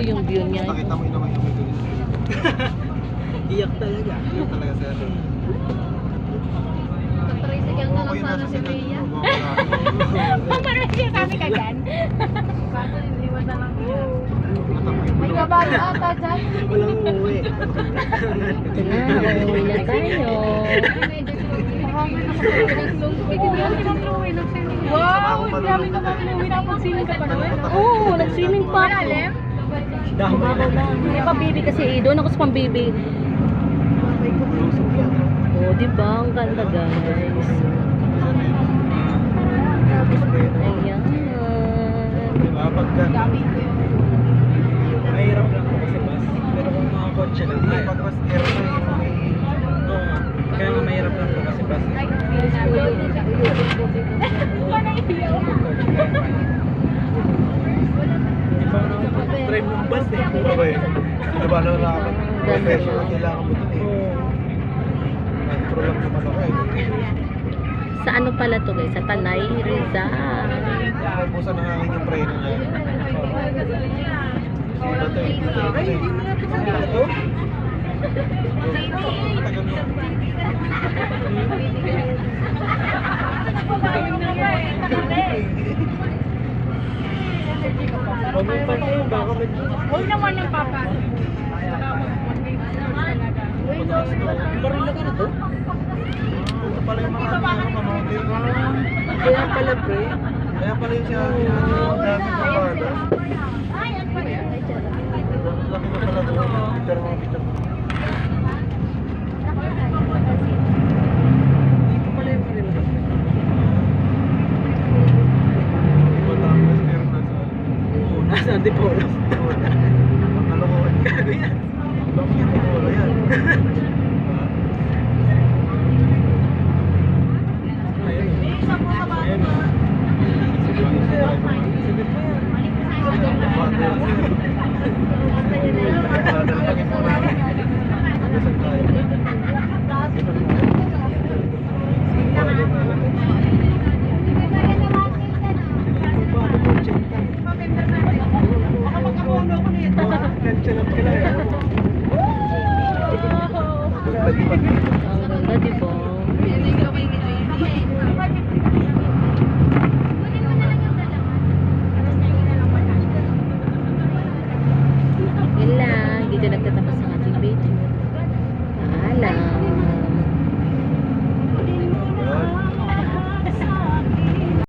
Ito yung view niya. Nakita mo yun naman yung video niya. Iyak talaga. Yun talaga sir. Tricycle na lang sana si Rhea. Parang siya kami kagan. Kaso iniwan na lang niya. May kabalo ata dyan. Walang uuwi. Ito na, uuwi na tayo. Wow! Dami na mamuwi na pag-swimming ka pa naman. Oo, nag-swimming pa ako. Malalim? Dahon na. May pabibi kasi, doon ako sa pambibi. Oh, di ba? Ang ganda, guys. Ayan. Pagka Mahirap lang po kasi bus. Pero kung mga kotse lang, ay. pag mas airplane yung may Oo nga. Kaya nga mahirap lang po kasi bus. Hindi pa ako nakapag-drive ng bus eh. ba eh. Sino ba na nakapag professional kailangan mo dun eh. Oo. Pro lang naman ako eh. Sa ano pala to, guys? Sa Tanay, Rizal. Naubusan ng hangin yung preno niya. Iba to eh. Ay, hindi mo na pinagdaan to? Tagal mo. Huwag mo pa sa'yo, baka may... Huwag naman ng papa. Marila ka na to? Ito pala yung mga kamote. Kaya pala pre. Kaya pala yung siya yung dami ng bada. Laki na pala ito. Picture mo, picture mo. Dito pala yung Marila. Batangas, meron na sa... Oo, nasa Antipolo. Kalokohan. Gago yan. Bakit yung Antipolo yan? Ayun. Ayun. Sagot mo yan. Baka magkapuno ko nito. Nandiyan lang pala eh. Wow!